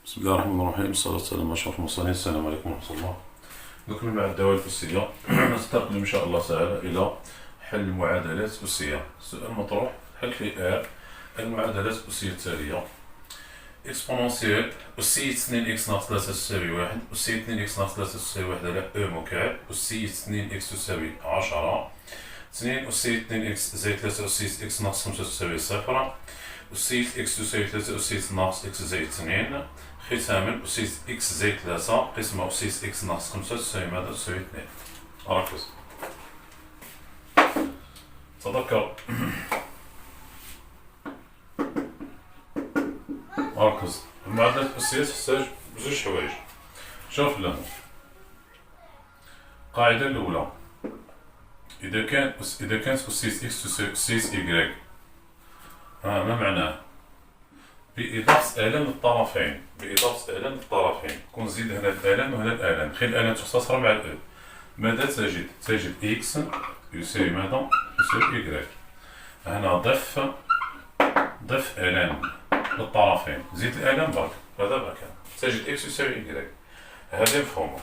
بسم الله الرحمن الرحيم، الصلاة والسلام على أشرف المرسلين. السلام عليكم ورحمة الله. نكمل مع الدوال الأسية. نستقبل إن شاء الله تعالى إلى حل المعادلات الأسية. السؤال المطروح: حل في R المعادلات الأسية التالية: إكسبونونسيال أسية 2 إكس ناقص 3 تساوي 1، أسية 2 إكس ناقص 3 تساوي 1 على أو مكعب، أسية 2 إكس تساوي 10، 2 أسية 2 إكس زائد 3 أسية إكس ناقص 5 تساوي 0، أسية إكس تساوي 3 أسية ناقص إكس زائد 2، ختاما أسية إكس زائد 3 قسم أسية إكس ناقص 5 تساوي ماذا؟ تساوي 2. ركز تذكر ركز، المعادلات الأسية تحتاج بزوج حوايج. شوف لنا القاعدة الأولى: إذا كانت أسية إكس تساوي أسية إيكغيك، ما معناه؟ بإضافة آلان للطرفين، كون نزيد هنا الآلان وهنا الآلان، خلي الآلان تختصر مع الأو. ماذا تجد؟ تجد إكس يساوي ماذا؟ يساوي إيكغيك. هنا ضف آلان للطرفين، زيد الآلان برك، هذا مكان، تجد إكس يساوي إيكغيك. هذه مفهومة.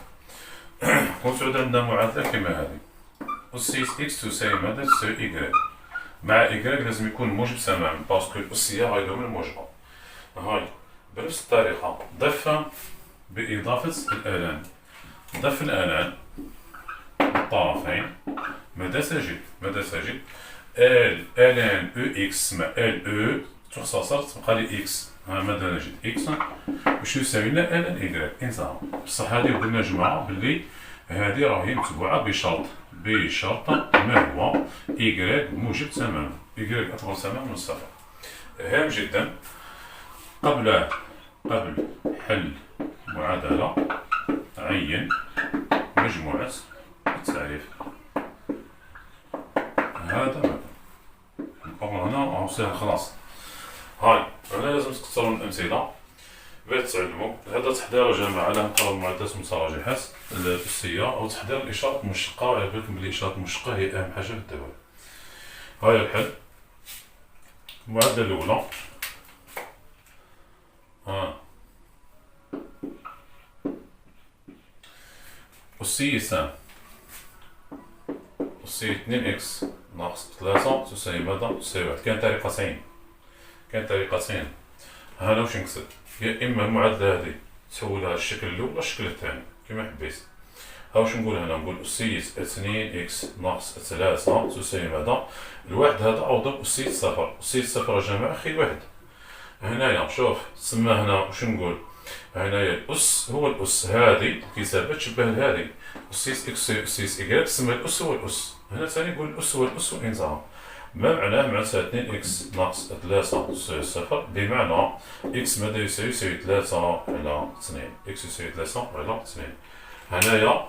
كون تعود عندنا معادلة كما هذه: أسية إكس تساوي ماذا؟ تساوي إيكغيك. مع إيكغيك لازم يكون موجب تماما، باسكو الأسية غيدوم الموجبة. هاي بنفس الطريقة ضف بإضافة الآلان، ضف الآلان للطرفين. ماذا تجد؟ آلان أو إكس مع آل أو تختصر تبقى لي إكس. ماذا نجد؟ إكس واش يساوي لنا آلان إيكغيك. انتهى. بصح هادي قلنا جماعة بلي هادي راهي متبوعة بشرط ما هو؟ إيكغيك موجب تماما، إيكغيك أكبر تماما من الصفر. هام جدا. قبل حل معادلة عين مجموعة التعريف. هذا مثلا الأمر هنا سهل خلاص. هاي هنا لازم تكثروا من الأمثلة باش تعلموا. هذا تحضير جماعة له نقراو المعادلات المتراجحات الأسية أو تحضير الإشارة المشتقة، وعلى بالكم بلي الإشارة المشتقة هي أهم حاجة في الدوال. هاي الحل. المعادلة الأولى: أسية 2 إكس ناقص 3 تساوي ماذا؟ تساوي 1. كاين طريقتين. هنا واش نكتب؟ يا إما المعادلة هذه تحولها للشكل الأول ولا الشكل الثاني كما حبيت. ها واش نقول هنا؟ نقول أسية 2 إكس ناقص 3 تساوي ماذا؟ الواحد هذا أوضب أسية صفر. أسية صفر يا جماعة خير واحد. هنايا شوف تسمى هنا واش نقول؟ هنايا الأس هو الأس، هذه الكتابة تشبه لهذه. أسية إكس أسية إيكغيك تسمى الأس هو الأس. هنا ثاني نقول الأس هو الأس وانتهى. ما معناه؟ معناتها 2 إكس ناقص 3 تساوي صفر، بمعنى إكس ماذا يساوي؟ 3 على 2. إكس يساوي 3 على 2. هنايا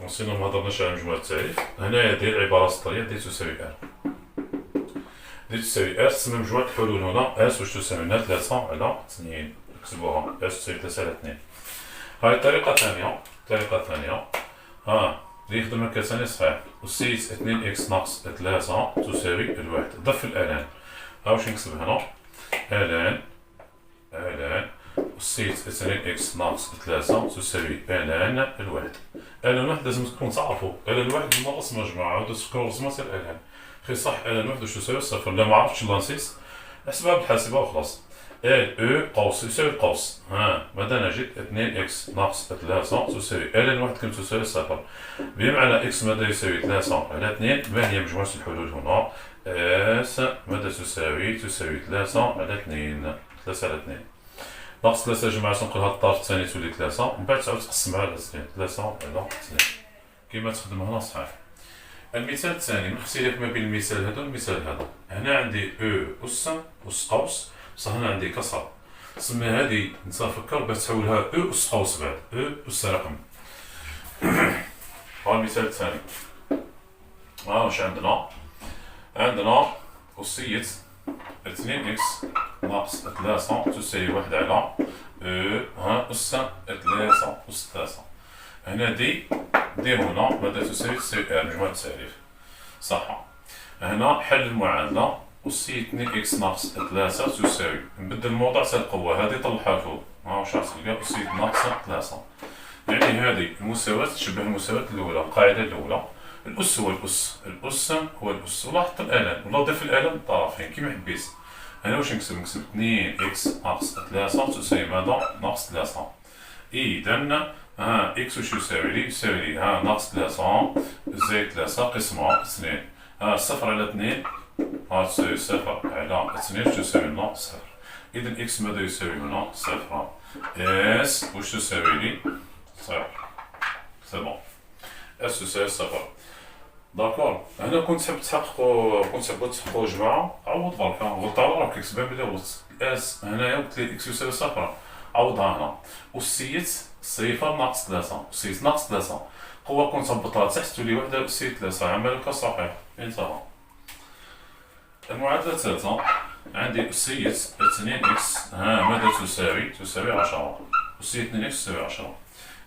وصلنا مهضرناش على مجموعة التعريف. هنايا دير العبارة السطرية دي تساوي ار. دي تساوي ار تسمى مجموعة الحلول هنا اس واش تساوي لنا 3 على 2. نكتبوها اس تساوي 3 على 2. هاي الطريقة الثانية. اللي يخدم هكا ثاني صحيح. أسية 2 إكس ناقص 3 تساوي الواحد. ضف الآلان. ها واش نكتب هنا؟ آلان أسية 2 إكس ناقص 3 تساوي آلان الواحد. آلان الواحد لازم تكون تعرفوا. آلان الواحد هما رسمة يا جماعة، عاودو تفكروا رسمة سير آلان. خي صح آلان الواحد واش تساوي صفر. لا معرفتش لا نسيت احسبها بالحاسبة وخلاص. ال او قوس يساوي قوس. ماذا نجد؟ 2 إكس ناقص 3 تساوي آلان واحد كم تساوي صفر، بمعنى إكس ماذا يساوي 3 على 2. ما هي مجموعة الحلول هنا؟ اس ماذا تساوي؟ تساوي 3 على 2. 3 على 2 ناقص 3 يا جماعة تنقلها للطرف الثاني تولي 3، ومن بعد تعاود تقسمها على 2. 3 على 2 كيما تخدم هنا صحيح. المثال الثاني من الاختلاف ما بين المثال هذا والمثال هذا. هنا عندي او أس قوس، بصح هنا عندي كسر. تسمى هذه نتفكر باش تحولها او أس قوس بعد او أس رقم. ها المثال الثاني. واش عندنا؟ عندنا أسية 2 إكس ناقص 3 تساوي 1 على او أس 3 أس 3. هنا دي هنا ماذا تساوي؟ تساوي ار مجموعة التعريف. صح. هنا حل المعادلة. أسية 2 إكس ناقص 3 تساوي، نبدل الموضع تاع القوة، هذه طلعها فوق، ها واش راح تلقى أسية ناقصة 3. يعني هذه المساواة تشبه المساواة الأولى، القاعدة الأولى. الأس هو الأس، الأس هو الأس، ولا حط الآلام ولا ضيف الآلام للطرفين كيما حبيت. أنا واش نكتب؟ نكتب 2 إكس ناقص 3 تساوي ماذا؟ ناقص 3. إذا إكس واش يساوي لي؟ يساوي لي ناقص 3 زائد 3 قسمة 2. صفر على 2 تساوي صفر على 2 تساوي لنا صفر. إذا إكس ماذا يساوي هنا؟ صفر. إس واش تساوي لي؟ صفر. سي بون. إس تساوي صفر. داكور. هنا كنت تحب تحققوا جماعة، عوض برك غلط على روحك، كتبان بلي غلطت. إس هنايا قلت لي إكس يساوي صفر، عوضها هنا. وسيت صفر ناقص 3، سيت ناقص 3 قوة كنت هبطها تحت تولي وحدة أسية 3. عملك صحيح، انتهى. المعادلة الثالثة عندي أسية 2 إكس ماذا تساوي؟ تساوي 10. أسية 2 إكس تساوي 10.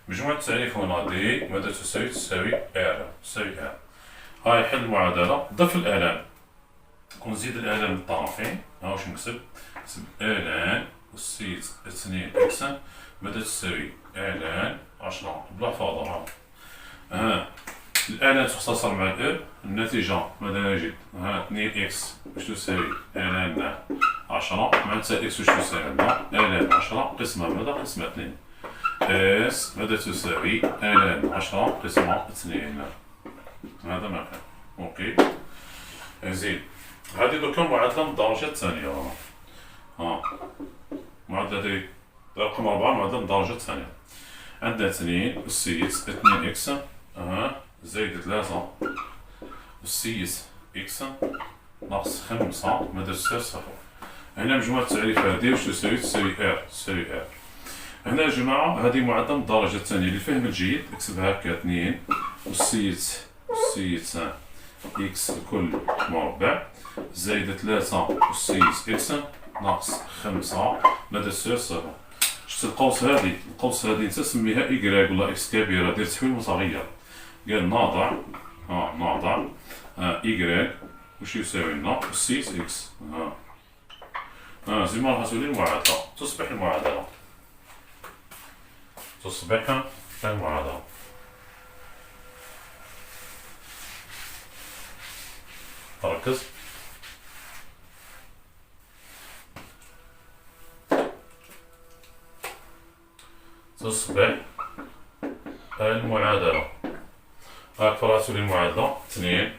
مجموع التعريف هنا دي ماذا تساوي؟ تساوي R. تساوي R. هاي حل المعادلة، ضف الآلام ونزيد الآلام للطرفين. واش نكتب؟ نكتب آلان أسية 2 إكس ماذا تساوي؟ آلان 10 بلا فاضل. الآلان تختصر مع الإر، النتيجة ماذا نجد؟ 2 إكس واش تساوي؟ آلان 10 معناتها إكس واش تساوي لنا؟ آلان 10 قسمة ماذا؟ قسمة 2. إس ماذا تساوي؟ آلان 10 قسمة 2. هذا ما كان. أوكي. زين. هذه دوكا معادلة من الدرجة الثانية. معادلة دي رقم 4 معادلة من الدرجة الثانية. عندنا 2 أسية 2 إكس زائد 3 أسية إكس ناقص 5 ماذا تساوي صفر. هنا مجموع التعريفات واش تساوي؟ تساوي R. تساوي R. هنا يا جماعة هذه معادلة من الدرجة الثانية للفهم الجيد. اكتبها هكا 2 أسية إكس الكل مربع زائد 3 أسية إكس ناقص 5 ماذا تساوي صفر. شفت القوس هذه؟ القوس هذه انت سميها إكغيك ولا إكس كبيرة، دير تحويل متغير. قال ناضع ناضع إكغيك واش يساوي لنا؟ أسية إكس. زي ما راح تولي المعادلة، تصبح المعادلة ركز. تصبح المعادلة راح تولي المعادلة 2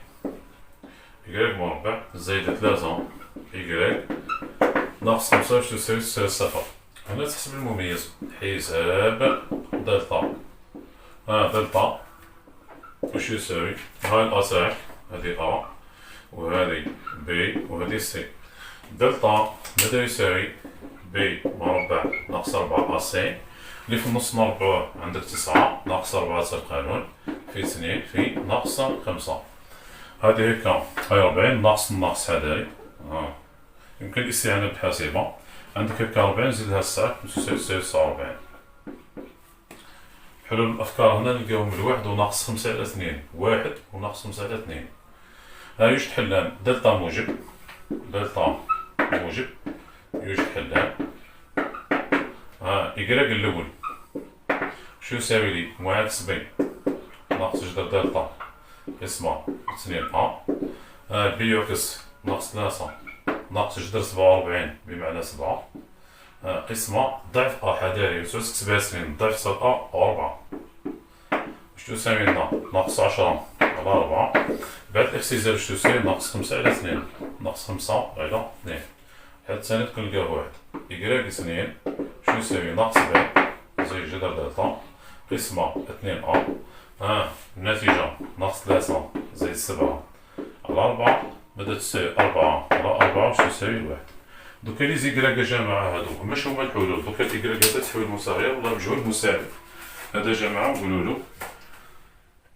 إكغيك مربع زائد 3 إكغيك ناقص 5 واش تساوي صفر. هنا تحسب المميز، حساب دلتا. دلتا واش يساوي؟ هاي الأتاك هذه أ وهذه بي وهذه سي. دلتا ماذا يساوي؟ بي مربع ناقص 4 سي اللي في النص نربعوه عندك 9 ناقص 4 القانون في 2 في ناقص 5. هذه هكا هاي 40 ناقص الناقص هذا يمكن الاستعانة بالحاسبة. عندك هكا 40 زيدها الساعة تساوي 49. حلول الأفكار هنا نلقاهم الواحد وناقص 5 على 2. 1 وناقص 5 على 2. يوجد حلان دلتا موجب يوجد حلان. إكغيك الأول شو يساوي لي؟ معاكس بي ناقص جدر دلتا قسمة 2 بي يعكس ناقص 3 ناقص جدر 47 بمعنى 7 قسمة ضعف حذاري وتعود تكتبها 2 ضعف 7 4 واش تساوي لنا؟ ناقص 10 على 4 بعد الاختزال واش تساوي؟ ناقص 5 على 2 ناقص 5 على 2. هاد الثاني كنلقاه واحد. إكغيك 2 شو يساوي؟ ناقص بي زائد جذر دلتا قسمة 2 النتيجة ناقص 3 زائد 7 على 4 ماذا تساوي؟ 4 على 4 واش تساوي 1. دوكا لي زيكراك جماعة هادو ماشي هما الحلول. دوكا الإكغيك هذا تحويل مصغر ولا مجهول مساعد. هذا جماعة نقولولو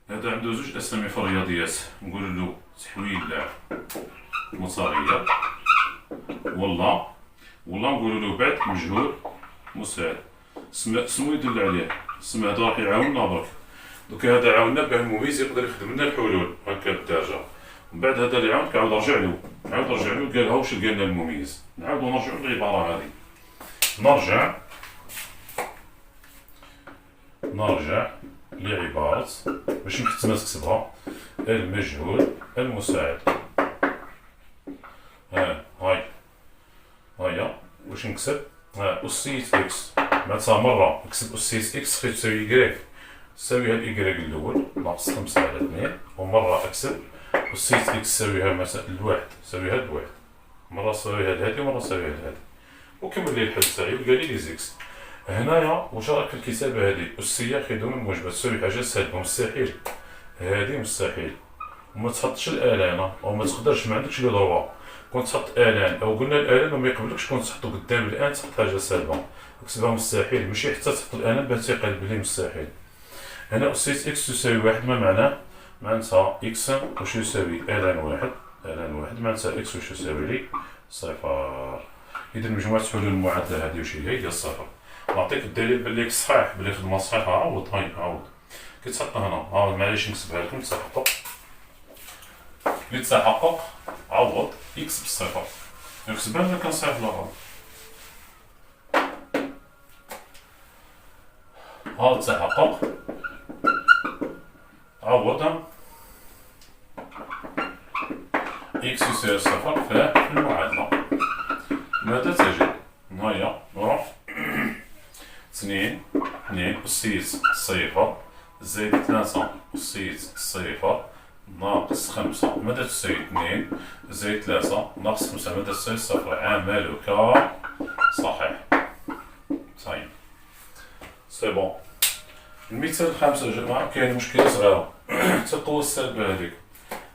هذا عنده زوج أسامي في الرياضيات، نقولولو تحويل مصغر ولا نقولولو بعد مجهول مساعد. سمو يدل عليه، السم هذا راح يعاوننا برك. دوكا هذا عاوننا باه المميز يقدر يخدم لنا الحلول هكا بالدرجة. ومن بعد هذا اللي عاونك عاود رجع له قالها واش لقى لنا المميز. نعاودو نرجعو للعبارة هذه. نرجع نرجع لعبارة باش نحت ما تكتبها المجهول المساعد. هاهي واش نكتب أسية إكس، معناتها مرة نكتب أسية إكس تساوي إكغيك تساويها الإكغيك الأول ناقص 5 على 2، ومرة أكتب أسية إكس تساويها مثلا الواحد تساويها الواحد، مرة تساويها لهادي ومرة تساويها لهادي، وكمل لي الحل تاعي وقال لي زيكس. هنايا واش راك في الكتابة هادي أسية خدمة الموجبة تساوي حاجة سالبة مستحيل، هادي مستحيل، وما تحطش الآلان وما تقدرش ما عندكش لي ضربة، كنت تحط آلان أو قلنا الآلان وما يقبلكش كنت تحطو قدام الآن تحط حاجة سالبة، اكتبها مستحيل ماشي حتى تحط الآلان باه تيقلب لي مستحيل. هنا أسية إكس تساوي واحد ما معناه معناتها إكس واش يساوي آلان واحد، آلان واحد معناتها إكس واش يساوي لي صفر. إذا مجموعة حلول المعادلة هذه واش هي صفر. نعطيك الدليل بلي صحيح بلي خدمة صحيحة، عوض هاي عوض كيتحط هنا، معليش نكتبها لكم تحقق لتحقق عوض إكس بالصفر، نكتبها ولا كان صحيح ولا غلط؟ هذا تحقق عوض إكس يساوي صفر في المعادلة، ماذا تجد؟ هيا نروح 2 أسيس صفر زائد 3 أسيس صفر ناقص 5 ماذا تساوي 2 زائد 3 ناقص 5 ماذا تساوي صفر. عملك صحيح. صحيح سي بون. المثال الخامس يا جماعة كاين مشكلة صغيرة حتى القوة السالبة هذيك.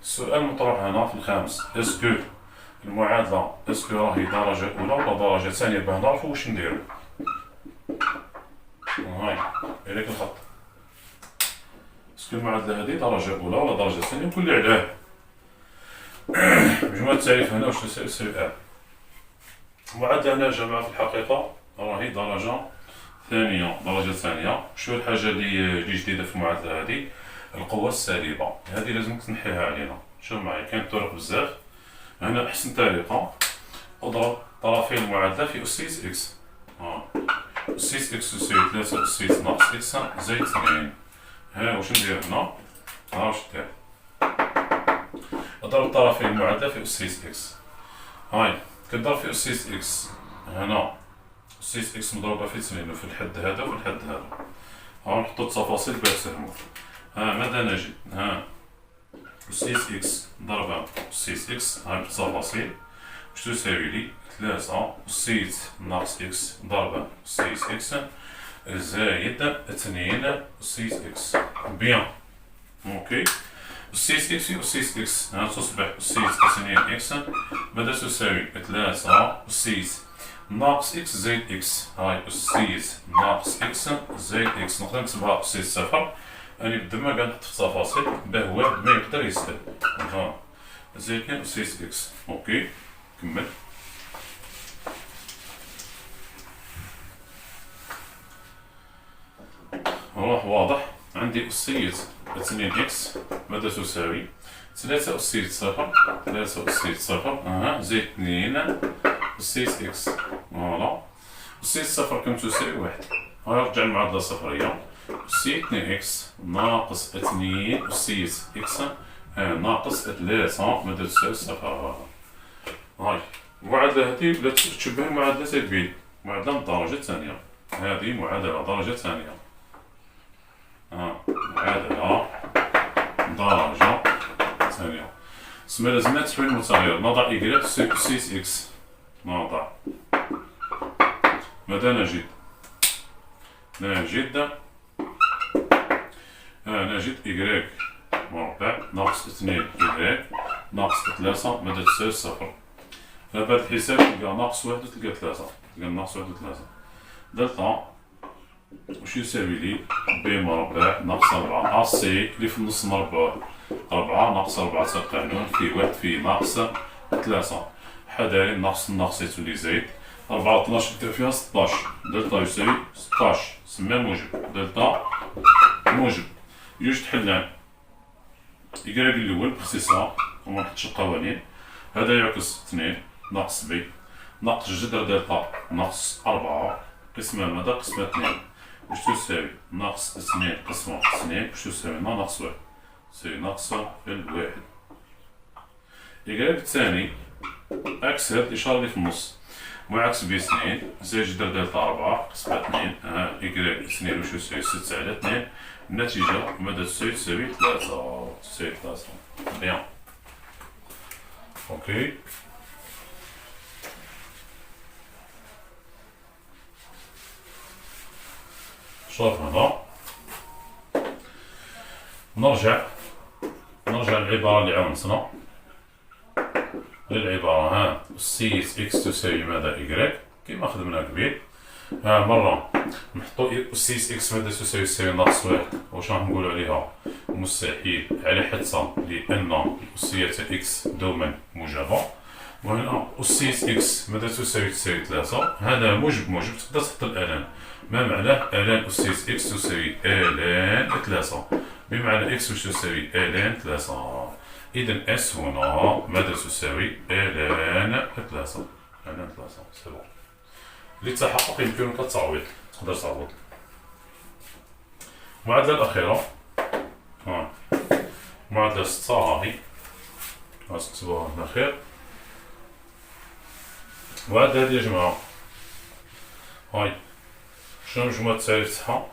السؤال مطروح هنا في الخامس اسكو المعادلة اسكو راهي درجة أولى ولا درجة ثانية باه نعرفو واش نديرو. هاي إليك الخط، اسكو المعادلة هذه درجة أولى ولا درجة ثانية وقول لي علاه. مجموعة التعريف هنا واش تساوي ا. المعادلة هنا يا جماعة في الحقيقة راهي درجة ثانية. شو الحاجة اللي جديدة في المعادلة هذه؟ القوة السالبة، هذه لازمك تنحيها علينا. شوف معايا كاين طرق بزاف. هنا أحسن طريقة أضرب طرفي المعادلة في أسيس إكس. أسيس إكس تساوي 3 أسيس ناقص إكس زائد 2. ها واش ندير هنا؟ واش دير؟ أضرب طرفي المعادلة في أسيس إكس. هاي كنضرب في أسيس إكس هنا أسيس إكس مضروبة في 2 وفي الحد هذا وفي الحد هذا. نحطو التفاصيل باش تفهمو. ماذا نجد؟ أسيس إكس ضرب أسيس إكس هاي بالتفاصيل واش تساوي لي 3 أسيس ناقص إكس ضرب أسيس إكس زايد 2 أسيس إكس. بيان أوكي. أسيس إكس في أسيس إكس تصبح أسيس 2 إكس ماذا تساوي 3 أسيس ناقص إكس زائد إكس. هاي أسيس ناقص إكس زائد إكس. نقدر نكتبها أسيس صفر يعني بدل ما قاعد نحط في التفاصيل باه هو ما يقدر يسأل. زائد 2 أسيس إكس. أوكي كمل. واضح عندي أسيس 2 إكس ماذا تساوي 3 أسيس صفر زائد 2 أسيس إكس. فوالا أسيس صفر كم تساوي 1. نرجع المعادلة الصفرية. أسيس 2 إكس ناقص 2 أسيس إكس ناقص 3 ماذا تساوي صفر. هاي المعادلة هذه ولا تشبه المعادلة تاع معادلة من الدرجة الثانية. هذه معادلة درجة ثانية. معادلة درجة ثانية. تسمى لازمنا تحويل المتغير. نضع إكغيك تساوي أسيس إكس. نضع ماذا نجد؟ نجد إكغيك مربع ناقص 2 إكغيك ناقص 3 ماذا تساوي صفر. بهذا الحساب تلقى ناقص 1 وتلقى 3 تلقى ناقص 1 و 3. دلتا واش يساوي لي بي مربع ناقص 4 سي اللي في النص مربوع 4 ناقص 4 تقانون في 1 في ناقص 3 حداري ناقص الناقص يتولي زايد 4 12 دير فيها 16. دلتا يساوي 16 سمى موجب. دلتا موجب جوج تحلان إكغيك الأول باختصار وما نحطش القوانين. هذا يعكس 2 ناقص بي ناقص جذر دلتا ناقص 4 قسمة ماذا قسمة 2 وش تساوي؟ ناقص 2 قسمة 2 وش تساوي؟ ناقص 1 تساوي ناقصة الواحد. إيكغيك الثاني عكس هاد الإشارة اللي في النص، معاكس ب2 زائد جذر دلتا 4 قسمة 2 إيكغيك 2 وش يساوي 6 على 2. النتيجة ماذا تساوي؟ تساوي 3 تساوي 3. بيان. أوكي. شوف هنا نرجع للعبارة اللي عاونتنا للعبارة أسيس إكس تساوي ماذا؟ إيكغيك كيما خدمنا قبيل. مرة نحطو أسيس إكس ماذا تساوي ناقص 1. واش راح نقولو عليها؟ مستحيل، على حدة لأن أسية إكس دوما موجبة. وهنا أسيس إكس ماذا تساوي 3. هذا موجب تقدر تحط الآلان. ما معناه؟ آلان أسيس إكس تساوي آلان 3، بمعنى إكس واش تساوي آلان 3. إذا إس هنا ماذا تساوي؟ آلان 3. آلان 3 سي بون. للتحقق يمكنك التعويض، تقدر تعوض. المعادلة الأخيرة معادلة 6 هاهي غنكتبوها هنا خير. المعادلة هادي يا جماعة هاي شنو مجموعة التعريف تاعها؟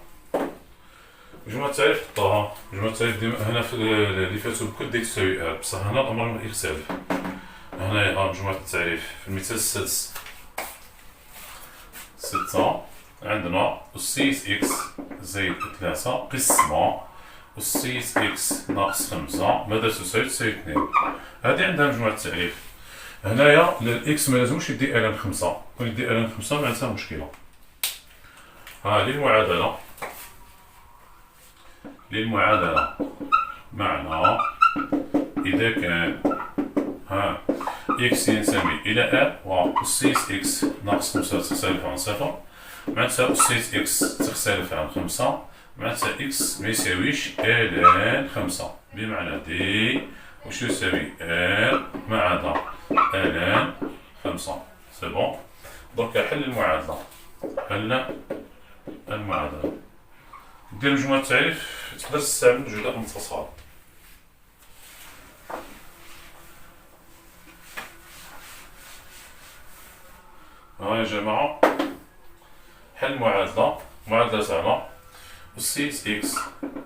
مجموعة التعريف حطوها، مجموعة التعريف ديما هنا في اللي فاتو بكل دي تساوي ار، بصح هنا الأمر يختلف. هنايا مجموعة التعريف في المثال السادس 6 عندنا أسيس إكس زائد 3 قسمة أسيس إكس ناقص 5 ماذا تساوي؟ تساوي 2. هذه عندها مجموعة التعريف. هنايا الإكس ما لازمش يدي آلان 5، كون يدي آلان 5 معناتها مشكلة. للمعادلة معنى إذا كان إكس ينتمي إلى ا وأسيس إكس ناقص 5 تختلف عن 0 معناتها أسيس إكس تختلف عن 5 معناتها إكس ما يساويش آلان 5، بمعنى دي واش يساوي ا ما عدا آلان 5. سي بون. دركا حل المعادلة. دير مجموعة التعريف تقدر تستعمل جداء المتصل. يا جماعة حل معادلة تاعنا أسيس إكس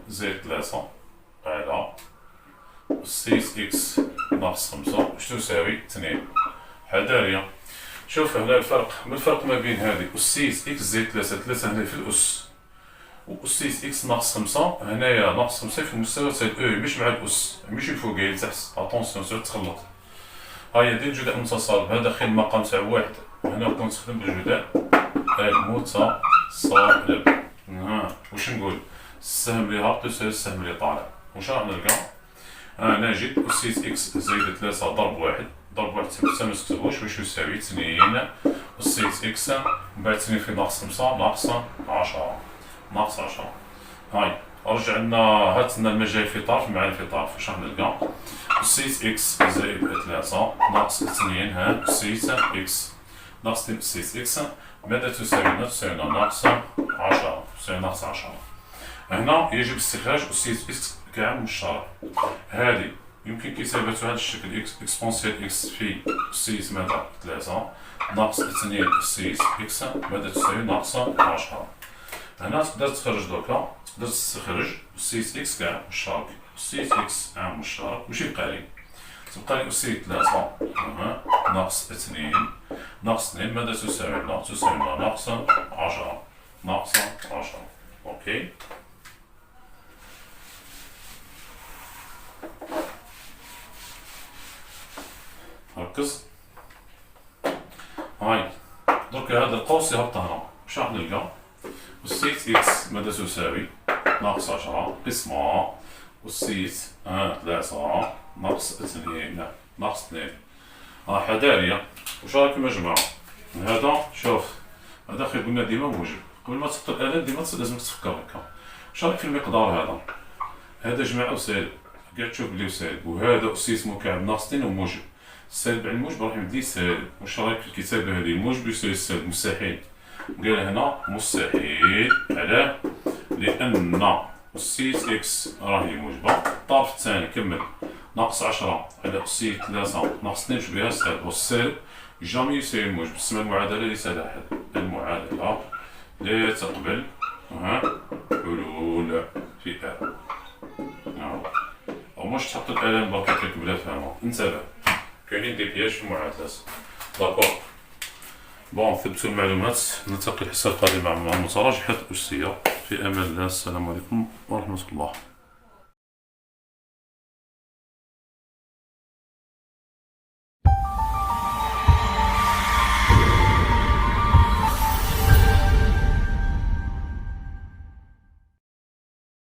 زائد 3 على أسيس إكس ناقص 5 واش تساوي 2. حذارية، شوف هنا الفرق ما بين هذه أسيس إكس زائد 3 هنا في الأس، وأسيس إكس ناقص 5 هنايا ناقص 5 في المستوى تاع الأو مش مع الأس مش الفوقاني لتحت. أطونسيون سير تخلط. هيا ندير جداء متصل بهذا داخل المقام تاع واحد. هنا كون نستخدم بالجداء المتصل. واش نقول؟ السهم اللي هابط يساوي السهم اللي طالع. واش راح نلقى؟ نجد أسيس إكس زائد 3 ضرب 1 حتى ما نكتبوش واش يساوي 2 أسيس إكس من بعد 2 في ناقص 5 ناقص 10. هاي رجعنا هاتنا المجال في طرف مع الانفطار. واش راح نلقى؟ أسيس إكس زائد 3 ناقص 2 أسيس إكس ناقص 2 أسيس إكس ماذا تساوي؟ تساوي ناقص 10. تساوي ناقص 10. هنا يجب استخراج أسيس إكس كعامل مشترك. هذه يمكن كتابة هذا الشكل إكس إكسبونسيال إكس في أسيس ماذا؟ 3 ناقص 2 أسيس إكس ماذا تساوي؟ ناقص 10. هنا تقدر تخرج دوكا، تقدر تستخرج أسيس إكس كعامل مشترك. أسيس إكس عامل مشترك واش يبقى لي؟ تبقى لي أسيس 3 ناقص 2 ناقص 2 ماذا تساوي؟ تساوي ناقص 10. أوكي. ركز. هاي درك هذا القوس يهبط هنا. واش راح نلقى؟ أسيس إكس ماذا تساوي؟ ناقص 10 قسمة أسيس 3 ناقص 2 ناقص 2. حذارية. واش راكم يا جماعة؟ هذا شوف هذا خير قلنا ديما موجب. قبل ما تحط الآلات ديما لازمك تفكر هكا. واش راك في المقدار هذا جماعة وسالب كاع تشوف بلي وسالب، وهذا أسيس مكعب ناقص 2 وموجب. السالب على الموجب راح يولي سالب. واش رايك في الكتابة هذه؟ الموجب يساوي السالب مستحيل. قال هنا مستحيل. علاه؟ لأن أسيت إكس راهي موجبة. الطرف الثاني كمل، ناقص 10 على أسيت 3 ناقص 2 بها السالب، والسالب جامي يساوي الموجب. تسمى المعادلة ليس لها حل. المعادلة لا تقبل حلول في آل. أو مش تحط الآلام برك هكاك بلا فهمها، انتبه كاينين دي بياج في المعادلات. داكور. بون، ثبتوا المعلومات. نلتقي الحصة القادمة مع المتراجحات الأسية في أمان الله. السلام عليكم ورحمة الله.